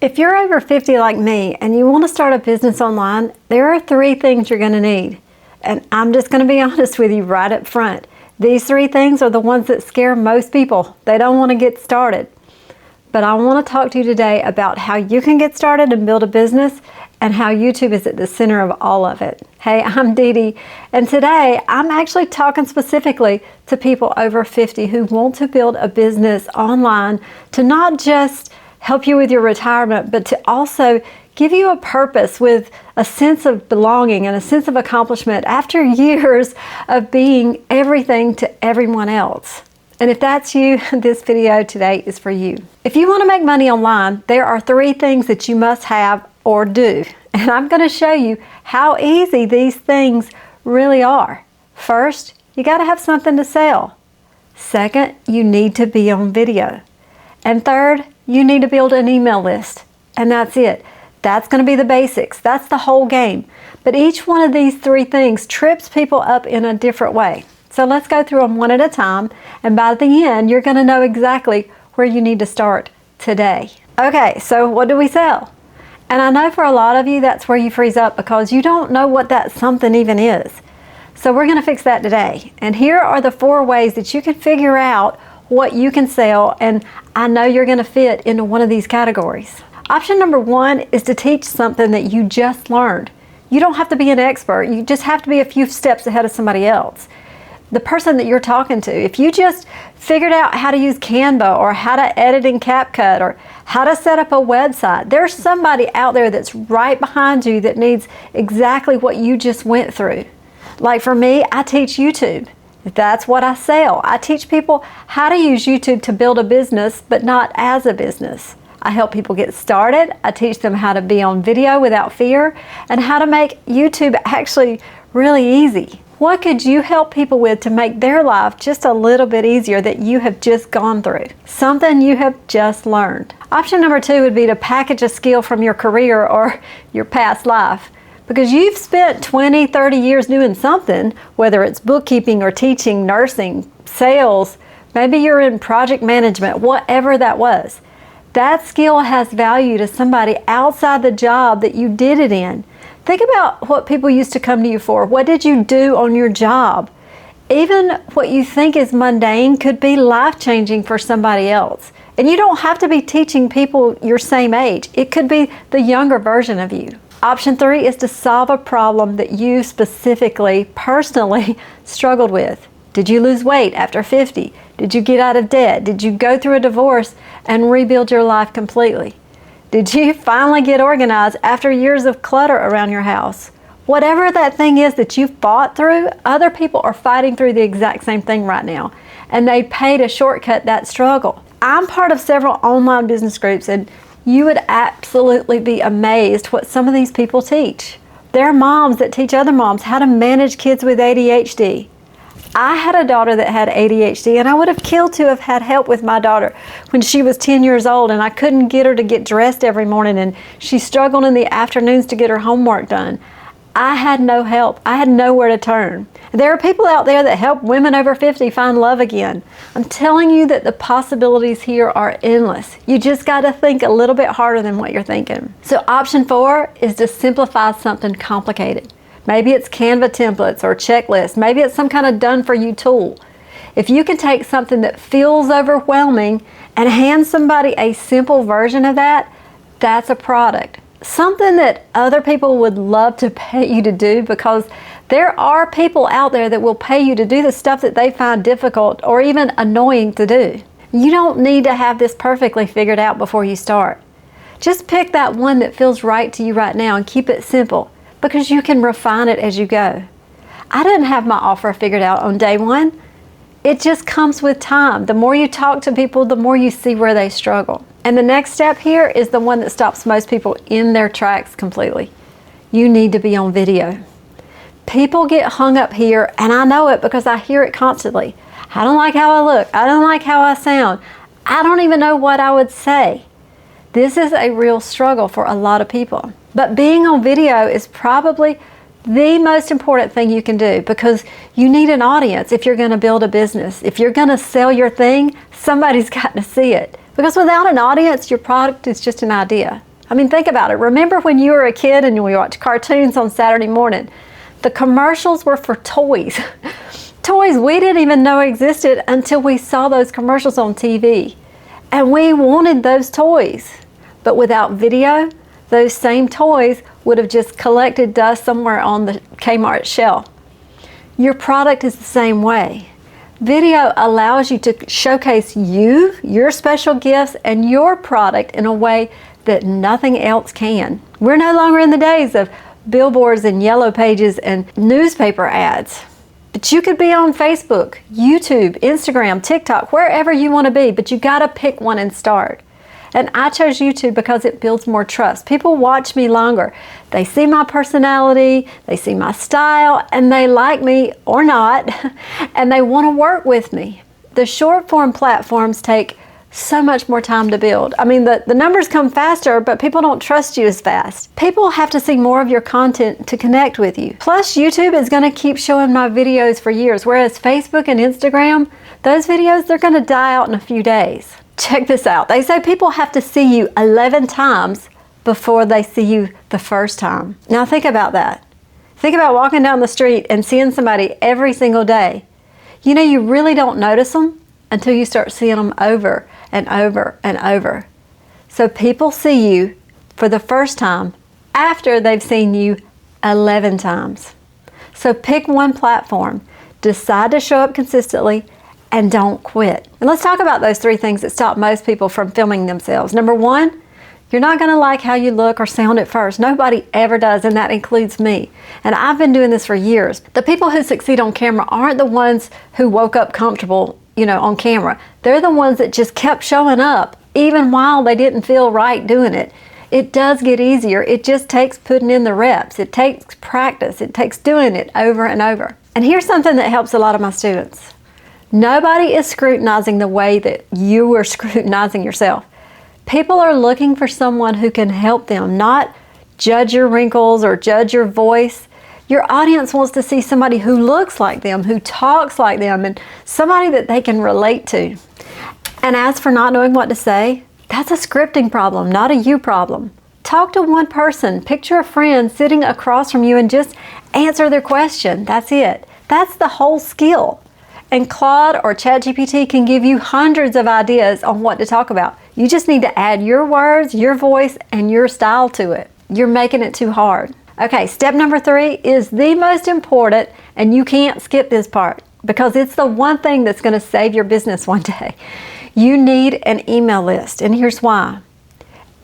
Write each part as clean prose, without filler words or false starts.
If you're over 50 like me and you want to start a business online, there are 3 things you're going to need. And I'm just going to be honest with you right up front. These 3 things are the ones that scare most people. They don't want to get started. But I want to talk to you today about how you can get started and build a business and how YouTube is at the center of all of it. Hey, I'm Dee, and today I'm actually talking specifically to people over 50 who want to build a business online to not just help you with your retirement, but to also give you a purpose with a sense of belonging and a sense of accomplishment after years of being everything to everyone else. And if that's you, this video today is for you. If you want to make money online, there are 3 things that you must have or do. And I'm going to show you how easy these things really are. First, you got to have something to sell. Second, you need to be on video. And third, you need to build an email list. And that's it. That's going to be the basics. That's the whole game. But each one of these 3 things trips people up in a different way. So let's go through them one at a time. And by the end, you're going to know exactly where you need to start today. Okay, so what do we sell? And I know for a lot of you, that's where you freeze up because you don't know what that something even is. So we're going to fix that today. And here are the 4 ways that you can figure out what you can sell, and I know you're going to fit into one of these categories. Option number 1 is to teach something that you just learned. You don't have to be an expert. You just have to be a few steps ahead of somebody else. The person that you're talking to, if you just figured out how to use Canva or how to edit in CapCut or how to set up a website, there's somebody out there that's right behind you that needs exactly what you just went through. Like for me, I teach YouTube. That's what I sell. I teach people how to use YouTube to build a business, but not as a business. I help people get started. I teach them how to be on video without fear and how to make YouTube actually really easy. What could you help people with to make their life just a little bit easier that you have just gone through? Something you have just learned. Option number 2 would be to package a skill from your career or your past life. Because you've spent 20, 30 years doing something, whether it's bookkeeping or teaching, nursing, sales, maybe you're in project management, whatever that was. That skill has value to somebody outside the job that you did it in. Think about what people used to come to you for. What did you do on your job? Even what you think is mundane could be life-changing for somebody else. And you don't have to be teaching people your same age. It could be the younger version of you. Option 3 is to solve a problem that you specifically, personally struggled with. Did you lose weight after 50? Did you get out of debt? Did you go through a divorce and rebuild your life completely? Did you finally get organized after years of clutter around your house? Whatever that thing is that you've fought through, other people are fighting through the exact same thing right now. And they pay to shortcut that struggle. I'm part of several online business groups, and you would absolutely be amazed what some of these people teach. There are moms that teach other moms how to manage kids with ADHD. I had a daughter that had ADHD, and I would have killed to have had help with my daughter when she was 10 years old, and I couldn't get her to get dressed every morning, and she struggled in the afternoons to get her homework done. I had no help. I had nowhere to turn. There are people out there that help women over 50 find love again. I'm telling you that the possibilities here are endless. You just got to think a little bit harder than what you're thinking. So option 4 is to simplify something complicated. Maybe it's Canva templates or checklists. Maybe it's some kind of done-for-you tool. If you can take something that feels overwhelming and hand somebody a simple version of that, that's a product. Something that other people would love to pay you to do, because there are people out there that will pay you to do the stuff that they find difficult or even annoying to do. You don't need to have this perfectly figured out before you start. Just pick that one that feels right to you right now and keep it simple, because you can refine it as you go. I didn't have my offer figured out on day 1. It just comes with time. The more you talk to people, the more you see where they struggle. And the next step here is the one that stops most people in their tracks completely. You need to be on video. People get hung up here, and I know it because I hear it constantly. I don't like how I look. I don't like how I sound. I don't even know what I would say. This is a real struggle for a lot of people. But being on video is probably the most important thing you can do, because you need an audience if you're going to build a business. If you're going to sell your thing, somebody's got to see it. Because without an audience, your product is just an idea. I mean, think about it. Remember when you were a kid and we watched cartoons on Saturday morning? The commercials were for toys. Toys we didn't even know existed until we saw those commercials on TV. And we wanted those toys. But without video, those same toys would have just collected dust somewhere on the Kmart shelf. Your product is the same way. Video allows you to showcase you, your special gifts, and your product in a way that nothing else can. We're no longer in the days of billboards and yellow pages and newspaper ads. But you could be on Facebook, YouTube, Instagram, TikTok, wherever you want to be, but you got to pick one and start. And I chose YouTube because it builds more trust. People watch me longer. They see my personality, they see my style, and they like me or not, and they want to work with me. The short form platforms take so much more time to build. I mean, the numbers come faster, but people don't trust you as fast. People have to see more of your content to connect with you. Plus, YouTube is going to keep showing my videos for years, whereas Facebook and Instagram, those videos, they're going to die out in a few days. Check this out. They say people have to see you 11 times before they see you the first time. Now think about that. Think about walking down the street and seeing somebody every single day. You know, you really don't notice them until you start seeing them over and over and over. So people see you for the first time after they've seen you 11 times. So pick one platform, decide to show up consistently, and don't quit. And let's talk about those 3 things that stop most people from filming themselves. Number 1, you're not going to like how you look or sound at first. Nobody ever does, and that includes me. And I've been doing this for years. The people who succeed on camera aren't the ones who woke up comfortable, on camera. They're the ones that just kept showing up, even while they didn't feel right doing it. It does get easier. It just takes putting in the reps. It takes practice. It takes doing it over and over. And here's something that helps a lot of my students. Nobody is scrutinizing the way that you are scrutinizing yourself. People are looking for someone who can help them, not judge your wrinkles or judge your voice. Your audience wants to see somebody who looks like them, who talks like them, and somebody that they can relate to. And as for not knowing what to say, that's a scripting problem, not a you problem. Talk to one person, picture a friend sitting across from you and just answer their question. That's it. That's the whole skill. And Claude or ChatGPT can give you hundreds of ideas on what to talk about. You just need to add your words, your voice, and your style to it. You're making it too hard. Okay, step number 3 is the most important, and you can't skip this part because it's the one thing that's going to save your business one day. You need an email list, and here's why.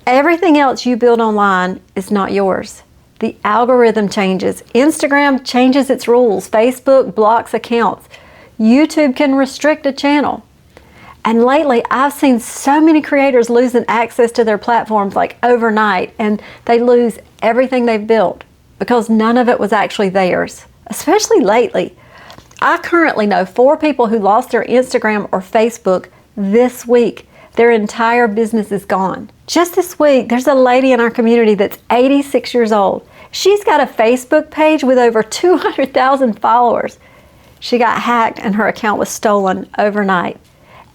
Everything else you build online is not yours. The algorithm changes. Instagram changes its rules. Facebook blocks accounts. YouTube can restrict a channel. And lately, I've seen so many creators losing access to their platforms like overnight, and they lose everything they've built because none of it was actually theirs, especially lately. I currently know 4 people who lost their Instagram or Facebook this week. Their entire business is gone. Just this week, there's a lady in our community that's 86 years old. She's got a Facebook page with over 200,000 followers. She got hacked and her account was stolen overnight.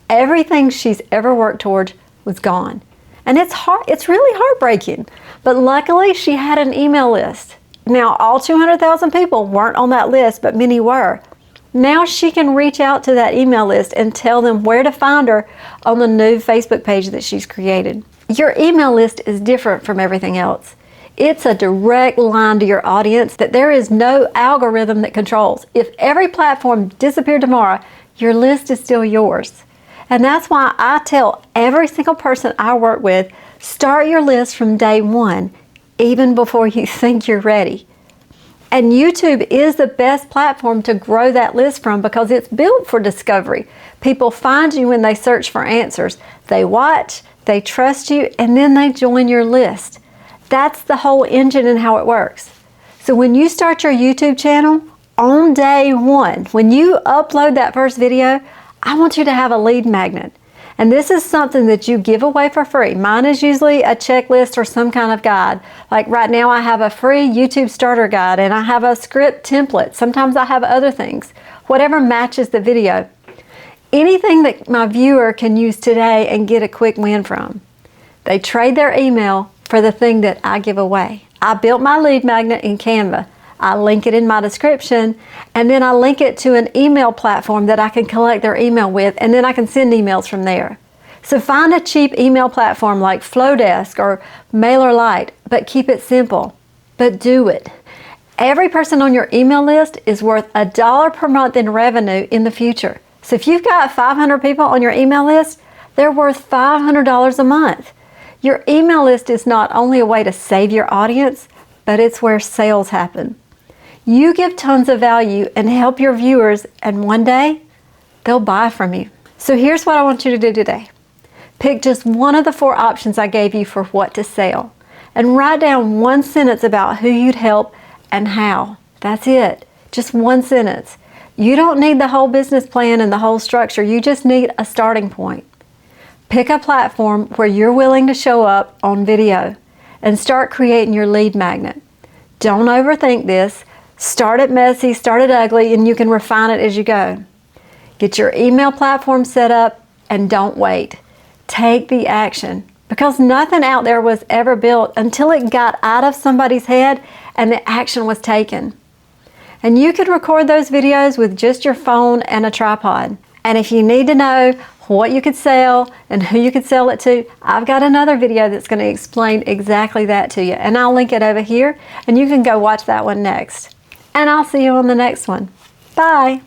Everything she's ever worked towards was gone. And it's really heartbreaking. But luckily, she had an email list. Now, all 200,000 people weren't on that list, but many were. Now she can reach out to that email list and tell them where to find her on the new Facebook page that she's created. Your email list is different from everything else. It's a direct line to your audience that there is no algorithm that controls. If every platform disappeared tomorrow, your list is still yours. And that's why I tell every single person I work with, start your list from day 1, even before you think you're ready. And YouTube is the best platform to grow that list from because it's built for discovery. People find you when they search for answers. They watch, they trust you, and then they join your list. That's the whole engine and how it works. So when you start your YouTube channel, on day 1, when you upload that first video, I want you to have a lead magnet. And this is something that you give away for free. Mine is usually a checklist or some kind of guide. Like right now I have a free YouTube starter guide and I have a script template. Sometimes I have other things. Whatever matches the video. Anything that my viewer can use today and get a quick win from. They trade their email for the thing that I give away. I built my lead magnet in Canva. I link it in my description, and then I link it to an email platform that I can collect their email with, and then I can send emails from there. So find a cheap email platform like Flowdesk or MailerLite, but keep it simple. But do it. Every person on your email list is worth $1 per month in revenue in the future. So if you've got 500 people on your email list, they're worth $500 a month. Your email list is not only a way to save your audience, but it's where sales happen. You give tons of value and help your viewers, and one day, they'll buy from you. So here's what I want you to do today. Pick just one of the 4 options I gave you for what to sell, and write down one sentence about who you'd help and how. That's it. Just one sentence. You don't need the whole business plan and the whole structure. You just need a starting point. Pick a platform where you're willing to show up on video and start creating your lead magnet. Don't overthink this. Start it messy, start it ugly, and you can refine it as you go. Get your email platform set up and don't wait. Take the action, because nothing out there was ever built until it got out of somebody's head and the action was taken. And you could record those videos with just your phone and a tripod. And if you need to know what you could sell and who you could sell it to, I've got another video that's going to explain exactly that to you. And I'll link it over here, and you can go watch that one next. And I'll see you on the next one. Bye.